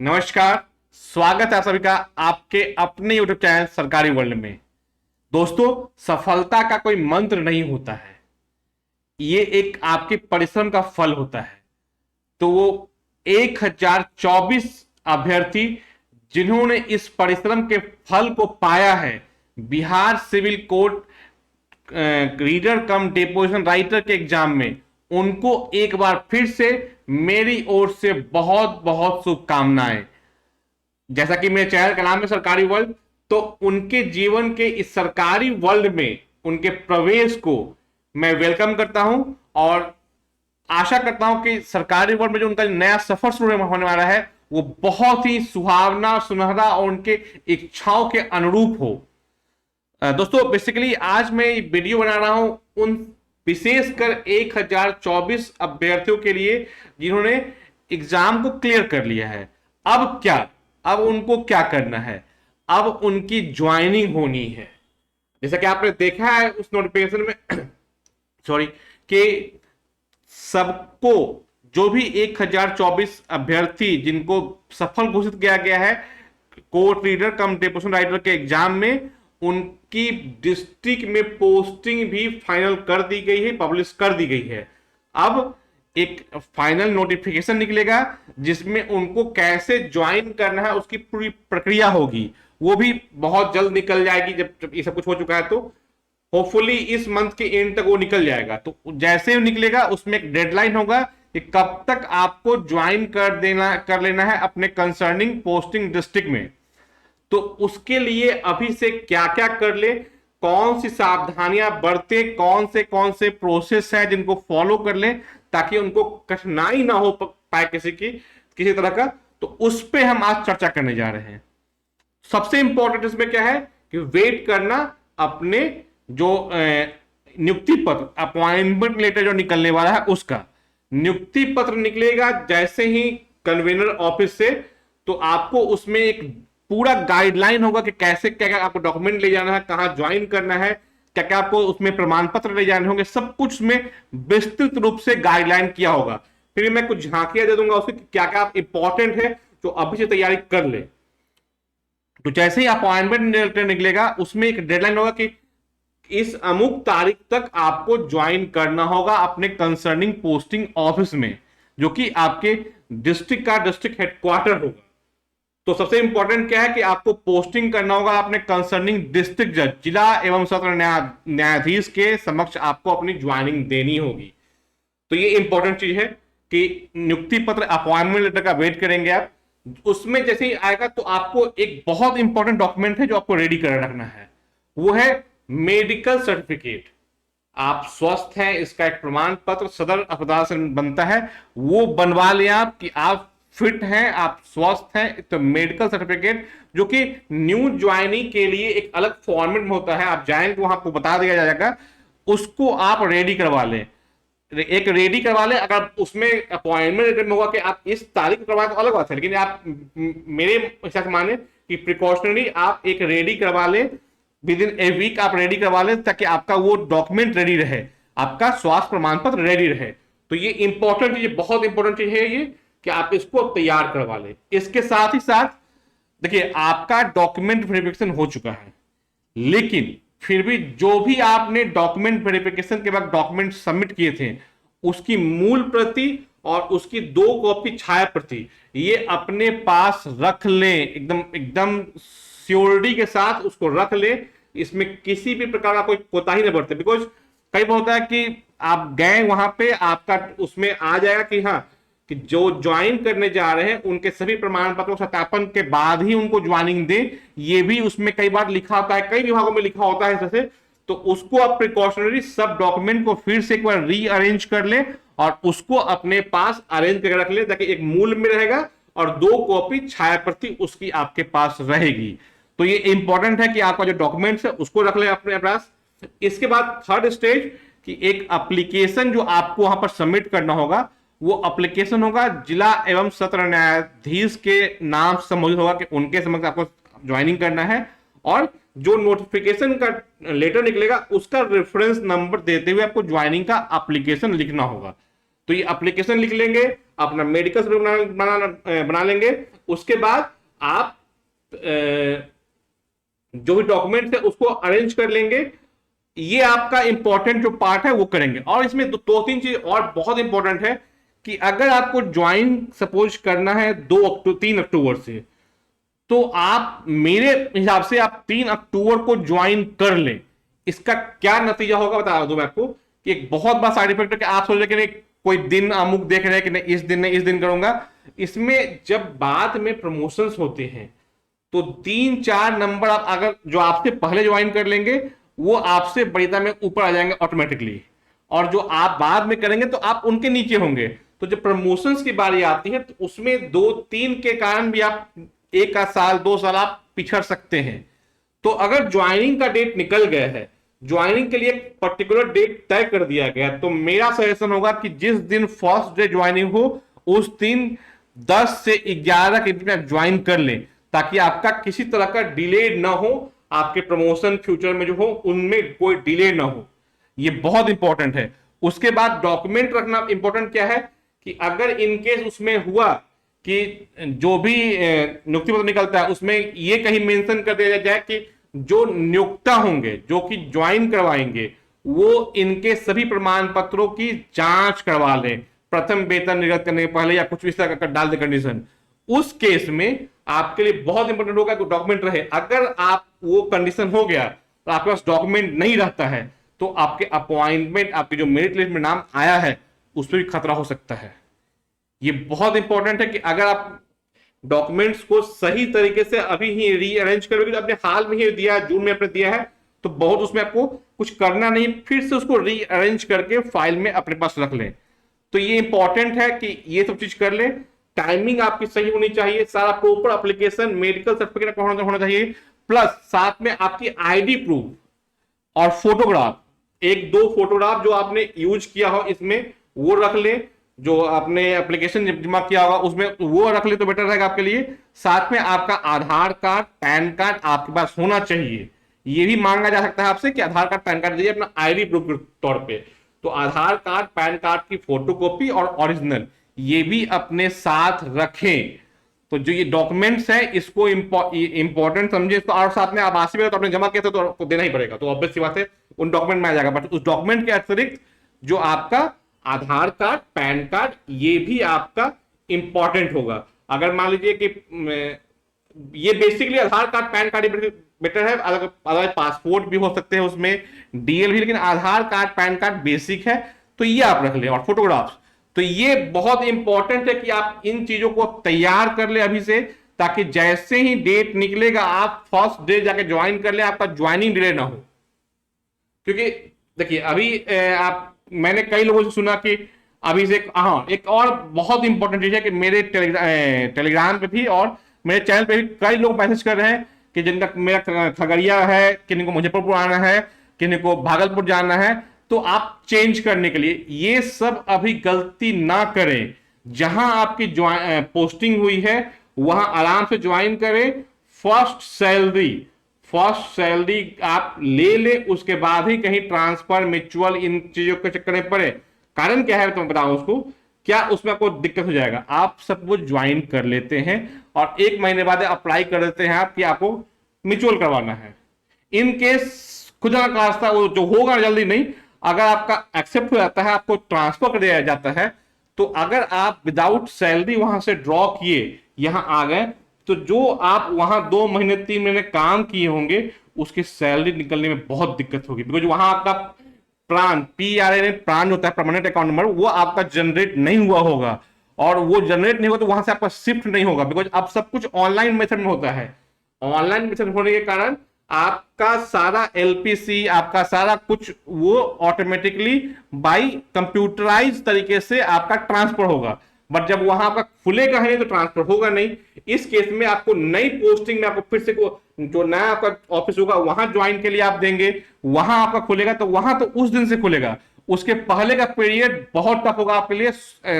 नमस्कार। स्वागत है आप सभी का आपके अपने यूट्यूब चैनल सरकारी वर्ल्ड में। दोस्तों, सफलता का कोई मंत्र नहीं होता है, ये एक आपके परिश्रम का फल होता है। तो वो 1024 अभ्यर्थी जिन्होंने इस परिश्रम के फल को पाया है, Bihar civil court reader cum deposition writer के एग्जाम में, उनको एक बार फिर से मेरी ओर से बहुत बहुत शुभकामनाएं। जैसा कि मेरे चैनल का नाम है सरकारी वर्ल्ड, तो उनके जीवन के इस सरकारी वर्ल्ड में उनके प्रवेश को मैं वेलकम करता हूं और आशा करता हूं कि सरकारी वर्ल्ड में जो उनका नया सफर शुरू होने वाला है वो बहुत ही सुहावना, सुनहरा और उनके इच्छाओं के अनुरूप हो। दोस्तों, बेसिकली आज मैं वीडियो बना रहा हूं उन विशेषकर 1024 अभ्यर्थियों के लिए जिन्होंने एग्जाम को क्लियर कर लिया है। अब क्या, अब उनको क्या करना है? अब उनकी ज्वाइनिंग होनी है। जैसा कि आपने देखा है उस नोटिफिकेशन में सॉरी कि सबको, जो भी 1024 अभ्यर्थी जिनको सफल घोषित किया गया है court reader cum deposition writer के एग्जाम में, उनकी डिस्ट्रिक्ट में पोस्टिंग भी फाइनल कर दी गई है, पब्लिश कर दी गई है। अब एक फाइनल नोटिफिकेशन निकलेगा जिसमें उनको कैसे ज्वाइन करना है उसकी पूरी प्रक्रिया होगी, वो भी बहुत जल्द निकल जाएगी। जब ये सब कुछ हो चुका है तो होपफुली इस मंथ के एंड तक वो निकल जाएगा। तो जैसे ही निकलेगा उसमें एक डेडलाइन होगा कि कब तक आपको ज्वाइन कर लेना है अपने कंसर्निंग पोस्टिंग डिस्ट्रिक्ट में। तो उसके लिए अभी से क्या क्या कर ले, कौन सी सावधानियां बरते, कौन से प्रोसेस है जिनको फॉलो कर ले ताकि उनको कठिनाई ना हो पाए किसी तरह का, तो उस पे हम आज चर्चा करने जा रहे हैं। सबसे इंपॉर्टेंट इसमें क्या है कि वेट करना अपने जो नियुक्ति पत्र, अपॉइंटमेंट लेटर जो निकलने वाला है उसका। नियुक्ति पत्र निकलेगा जैसे ही कन्वेनर ऑफिस से, तो आपको उसमें एक पूरा गाइडलाइन होगा कि कैसे क्या क्या आपको डॉक्यूमेंट ले जाना है, कहां ज्वाइन करना है, क्या क्या आपको उसमें प्रमाण पत्र ले जाने होंगे, सब कुछ में विस्तृत रूप से गाइडलाइन किया होगा। फिर मैं कुछ झांकियां दे दूंगा उसकी क्या क्या इंपॉर्टेंट है जो अभी से तैयारी कर ले। तो जैसे ही अपॉइंटमेंट लेटर निकलेगा उसमें एक डेडलाइन होगा कि इस अमुक तारीख तक आपको ज्वाइन करना होगा अपने कंसर्निंग पोस्टिंग ऑफिस में, जो कि आपके डिस्ट्रिक्ट का डिस्ट्रिक्ट हेडक्वार्टर होगा। तो सबसे इंपॉर्टेंट क्या है कि आपको पोस्टिंग करना होगा अपने कंसर्निंग डिस्ट्रिक्ट जज, जिला एवं सत्र न्यायाधीश के समक्ष आपको अपनी ज्वाइनिंग देनी होगी। तो ये इंपॉर्टेंट चीज है कि नियुक्ति पत्र, अपॉइंटमेंट लेटर का वेट करेंगे आप। उसमें जैसे ही आएगा तो आपको एक बहुत इंपॉर्टेंट डॉक्यूमेंट है जो आपको रेडी कर रखना है, वो है मेडिकल सर्टिफिकेट। आप स्वस्थ हैं इसका एक प्रमाण पत्र सदर अस्पताल से बनता है, वो बनवा लें आप कि आप फिट हैं, आप स्वस्थ हैं। तो मेडिकल सर्टिफिकेट जो कि न्यू ज्वाइनी के लिए एक अलग फॉर्मेट में होता है, आप जाएंगे वहां आपको बता दिया जाएगा, उसको आप रेडी करवा लें। एक रेडी करवा लें। अगर उसमें अपॉइंटमेंट लेटर में होगा कि आप इस तारीख करवाए तो अलग बात है, लेकिन आप मेरे हिसाब से माने कि प्रिकॉशनरी आप एक रेडी करवा लें, विद इन ए वीक आप रेडी करवा लें ताकि आपका वो डॉक्यूमेंट रेडी रहे, आपका स्वास्थ्य प्रमाण पत्र रेडी रहे। तो ये इंपॉर्टेंट चीज, बहुत इंपॉर्टेंट चीज है ये कि आप इसको तैयार करवा लें। इसके साथ ही साथ देखिए, आपका डॉक्यूमेंट वेरिफिकेशन हो चुका है, लेकिन फिर भी जो भी आपने डॉक्यूमेंट वेरिफिकेशन के बाद डॉक्यूमेंट सबमिट किए थे उसकी मूल प्रति और उसकी 2 कॉपी छाया प्रति ये अपने पास रख लें, एकदम एकदम श्योरिटी के साथ उसको रख लें। इसमें किसी भी प्रकार का कोई कोताही नहीं बरते, बिकॉज कई बार होता है कि आप गए वहां पे, आपका उसमें आ जाएगा कि हाँ कि जो ज्वाइन करने जा रहे हैं उनके सभी प्रमाण पत्रों सत्यापन के बाद ही उनको ज्वाइनिंग दें, ये भी उसमें कई बार लिखा होता है, कई विभागों में लिखा होता है जैसे। तो उसको आप प्रिकॉशनरी सब डॉक्यूमेंट को फिर से एक बार रीअरेंज कर ले और उसको अपने पास अरेंज करके रख ले ताकि एक मूल में रहेगा और 2 कॉपी छाया प्रति उसकी आपके पास रहेगी। तो ये इंपॉर्टेंट है कि आपका जो डॉक्यूमेंट्स है उसको रख ले अपने पास। इसके बाद थर्ड स्टेज कि एक एप्लीकेशन जो आपको वहां पर सबमिट करना होगा, वो एप्लीकेशन होगा जिला एवं सत्र न्यायाधीश के नाम से संबोधित होगा कि उनके समक्ष आपको ज्वाइनिंग करना है, और जो नोटिफिकेशन का लेटर निकलेगा उसका रेफरेंस नंबर देते हुए आपको ज्वाइनिंग का एप्लीकेशन लिखना होगा। तो ये एप्लीकेशन लिख लेंगे, अपना मेडिकल सर्टिफिकेट बना लेंगे। उसके बाद आप जो भी डॉक्यूमेंट है उसको अरेंज कर लेंगे। ये आपका इंपॉर्टेंट जो पार्ट है वो करेंगे। और इसमें दो तीन चीज और बहुत इंपॉर्टेंट है कि अगर आपको ज्वाइन सपोज करना है 3 अक्टूबर से, तो आप मेरे हिसाब से आप 3 अक्टूबर को ज्वाइन कर लें। इसका क्या नतीजा होगा बता दूं मैं आपको कि एक बहुत बड़ा साइड इफेक्ट है कि आप सोच रहे कि नहीं कोई दिन अमुक देख रहे हैं कि नहीं इस दिन नहीं इस दिन करूंगा। इसमें जब बाद में प्रमोशंस होते हैं तो 3-4 नंबर आप अगर जो आपसे पहले ज्वाइन कर लेंगे वो आपसे बढ़िया में ऊपर आ जाएंगे ऑटोमेटिकली, और जो आप बाद में करेंगे तो आप उनके नीचे होंगे। तो जब प्रमोशंस की बारी आती है तो उसमें 2-3 के कारण भी आप 1 साल 2 साल आप पिछड़ सकते हैं। तो अगर ज्वाइनिंग का डेट निकल गया है, ज्वाइनिंग के लिए एक पर्टिकुलर डेट तय कर दिया गया, तो मेरा सजेशन होगा कि जिस दिन फर्स्ट डे ज्वाइनिंग हो उस दिन 10 से 11 के बीच में ज्वाइन कर लें, ताकि आपका किसी तरह का डिले ना हो, आपके प्रमोशन फ्यूचर में जो हो उनमें कोई डिले ना हो। ये बहुत इंपॉर्टेंट है। उसके बाद डॉक्यूमेंट रखना इंपॉर्टेंट क्या है कि अगर इनकेस उसमें हुआ कि जो भी नियुक्ति पत्र निकलता है उसमें ये कहीं मेंशन कर दिया जाए कि जो नियुक्ता होंगे जो कि ज्वाइन करवाएंगे वो इनके सभी प्रमाण पत्रों की जांच करवा लें प्रथम वेतन निर्गत करने के पहले, या कुछ भी इस तरह का डाल दे कंडीशन। उस केस में आपके लिए बहुत इंपॉर्टेंट होगा कि डॉक्यूमेंट रहे। अगर आप वो कंडीशन हो गया तो आपके पास डॉक्यूमेंट नहीं रहता है तो आपके अपॉइंटमेंट, आपके जो मेरिट लिस्ट में नाम आया है उस पर भी खतरा हो सकता है। ये बहुत इंपॉर्टेंट है कि अगर आप डॉक्यूमेंट्स को सही तरीके से अभी ही रीअरेंज करोगे, तो आपने हाल में ही दिया है, जून में आपने दिया है, तो बहुत उसमें आपको कुछ करना नहीं, फिर से उसको रीअरेंज करके फाइल में अपने पास रख लें। तो ये इंपॉर्टेंट है कि ये सब चीज कर लें। टाइमिंग आपकी सही होनी चाहिए, सारा प्रॉपर एप्लीकेशन मेडिकल सर्टिफिकेट होना चाहिए, प्लस साथ में आपकी आईडी प्रूफ और फोटोग्राफ, 1-2 फोटोग्राफ जो आपने यूज किया हो इसमें वो रख लें, जो आपने एप्लीकेशन जमा किया होगा उसमें वो रख ले तो बेटर रहेगा आपके लिए। साथ में आपका आधार कार्ड पैन कार्ड आपके पास होना चाहिए। ये भी मांगा जा सकता है आपसे कि आधार कार्ड पैन कार्ड दीजिए अपना आईडी प्रूफ के तौर पे। तो आधार कार्ड पैन कार्ड की फोटोकॉपी और ओरिजिनल ये भी अपने साथ रखें। तो जो ये डॉक्यूमेंट्स है इसको इंपॉर्टेंट समझे इसको, और साथ में आवासीय में तो आपने जमा किया था तो आपको देना ही पड़ेगा, तो ऑब्वियस सी बात है उन डॉक्यूमेंट में आ जाएगा। बट उस डॉक्यूमेंट के अतिरिक्त जो आपका आधार कार्ड पैन कार्ड ये भी आपका इंपॉर्टेंट होगा। अगर मान लीजिए कि ये बेसिकली आधार कार्ड पैन कार्ड बेटर है, अदरवाइज पासपोर्ट भी हो सकते हैं उसमें, डीएल भी, लेकिन आधार कार्ड पैन कार्ड बेसिक है तो ये आप रख लें, और फोटोग्राफ्स। तो ये बहुत इंपॉर्टेंट है कि आप इन चीजों को तैयार कर ले अभी से, ताकि जैसे ही डेट निकलेगा आप फर्स्ट डे जाके ज्वाइन कर ले, आपका ज्वाइनिंग डिले ना हो। क्योंकि देखिए अभी आप मैंने कई लोगों से सुना कि अभी से हाँ एक और बहुत इंपॉर्टेंट चीज है कि मेरे टेलीग्राम पे भी और मेरे चैनल पे भी कई लोग मैसेज कर रहे हैं कि जिनका मेरा खगड़िया है, किन्हीं को मुजफ्फरपुर आना है, किन्हीं को भागलपुर जाना है, तो आप चेंज करने के लिए ये सब अभी गलती ना करें। जहां आपकी पोस्टिंग हुई है वहां आराम से ज्वाइन करें। फर्स्ट सैलरी आप ले ले, उसके बाद ही कहीं ट्रांसफर म्यूचुअल इन चीजों के चक्कर में पड़े। कारण क्या है तो मैं बताऊं उसको, क्या उसमें आपको दिक्कत हो जाएगा। आप सब वो ज्वाइन कर लेते हैं और 1 महीने बाद अप्लाई कर देते हैं आप कि आपको म्यूचुअल करवाना है। इन केस खुदा का रास्ता वो जो होगा जल्दी नहीं, अगर आपका एक्सेप्ट हो जाता है, आपको ट्रांसफर कर दिया जाता है, तो अगर आप विदाउट सैलरी वहां से ड्रॉ किए यहां आ गए, तो जो आप वहां 2 महीने 3 महीने काम किए होंगे उसकी सैलरी निकलने में बहुत दिक्कत होगी। बिकॉज वहां आपका प्राण PRN प्राण होता है परमानेंट अकाउंट नंबर, वो आपका जनरेट नहीं हुआ होगा, और वो जनरेट नहीं होगा तो वहां से आपका शिफ्ट नहीं होगा। बिकॉज अब सब कुछ ऑनलाइन मेथड में होता है। ऑनलाइन मेथड होने के कारण आपका सारा LPC, आपका सारा कुछ वो ऑटोमेटिकली बाई कंप्यूटराइज तरीके से आपका ट्रांसफर होगा। बट जब वहां आपका खुलेगा है तो ट्रांसफर होगा नहीं। इस केस में आपको नई पोस्टिंग में आपको फिर से जो नया आपका ऑफिस होगा वहां ज्वाइन के लिए आप देंगे, वहां आपका खुलेगा तो वहां तो उस दिन से खुलेगा, उसके पहले का पीरियड बहुत टफ होगा आपके लिए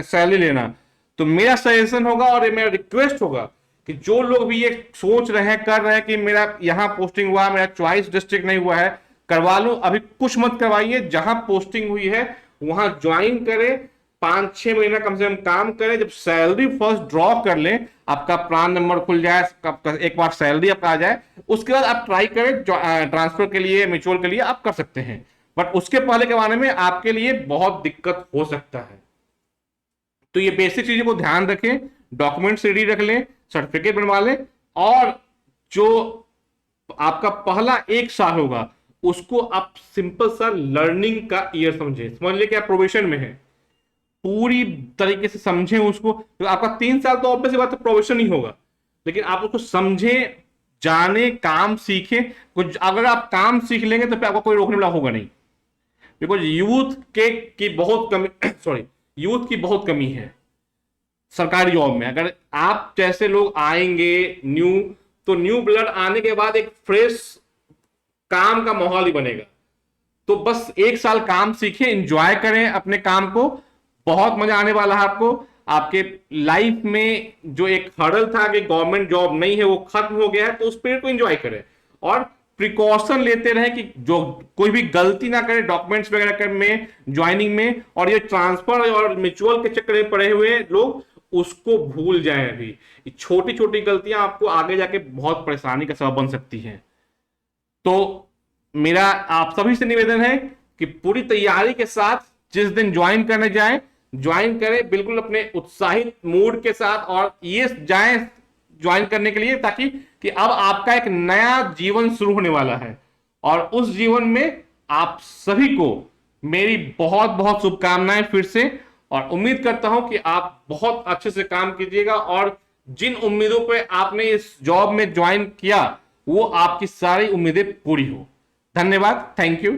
सैलरी लेना। तो मेरा सजेशन होगा और मेरा रिक्वेस्ट होगा कि जो लोग भी ये सोच रहे हैं कर रहे हैं कि मेरा यहां पोस्टिंग हुआ, मेरा चॉइस डिस्ट्रिक्ट नहीं हुआ है, करवा लो, अभी कुछ मत करवाइए। जहां पोस्टिंग हुई है वहां ज्वाइन करें, 5-6 महीना कम से कम काम करें, जब सैलरी फर्स्ट ड्रॉ कर लें, आपका प्रान नंबर खुल जाए, एक बार सैलरी आपका आ जाए, उसके बाद आप ट्राई करें ट्रांसफर के लिए, म्यूचुअल के लिए आप कर सकते हैं। बट उसके पहले के बारे में आपके लिए बहुत दिक्कत हो सकता है। तो ये बेसिक चीजों को ध्यान रखें, डॉक्यूमेंट्स रेडी रख लें, सर्टिफिकेट बनवा लें, और जो आपका पहला 1 साल होगा उसको आप सिंपल सा लर्निंग का ईयर समझे। समझ लिया कि आप प्रोबेशन में है, पूरी तरीके से समझें उसको। तो आपका 3 साल तो ऑब्वियस बात है प्रोबेशन ही होगा, लेकिन आप उसको समझें, जाने, काम सीखें। कुछ अगर आप काम सीख लेंगे तो फिर आपको कोई रोकने वाला होगा नहीं। बिकॉज यूथ की बहुत कमी सॉरी यूथ की बहुत कमी है सरकारी जॉब में। अगर आप जैसे लोग आएंगे न्यू, तो न्यू ब्लड आने के बाद एक फ्रेश काम का माहौल ही बनेगा। तो बस 1 साल काम सीखें, एंजॉय करें अपने काम को, बहुत मजा आने वाला है आपको। आपके लाइफ में जो एक हर्डल था कि गवर्नमेंट जॉब नहीं है, वो खत्म हो गया है, तो उस पीरियड को एंजॉय करें और प्रिकॉशन लेते रहे कि जो कोई भी गलती ना करे डॉक्यूमेंट्स वगैरह में, ज्वाइनिंग में। और ये ट्रांसफर और म्यूचुअल के चक्कर में पड़े हुए लोग उसको भूल जाएं। अभी छोटी छोटी गलतियां आपको आगे जाके बहुत परेशानी का सबब बन सकती हैं। तो मेरा आप सभी से निवेदन है कि पूरी तैयारी के साथ जिस दिन ज्वाइन करने जाएं, ज्वाइन करें बिल्कुल अपने उत्साहित मूड के साथ, और ये जाएं ज्वाइन करने के लिए, ताकि कि अब आपका एक नया जीवन शुरू होने वाला है। और उस जीवन में आप सभी को मेरी बहुत बहुत शुभकामनाएं फिर से, और उम्मीद करता हूं कि आप बहुत अच्छे से काम कीजिएगा, और जिन उम्मीदों पे आपने इस जॉब में ज्वाइन किया वो आपकी सारी उम्मीदें पूरी हो। धन्यवाद, थैंक यू।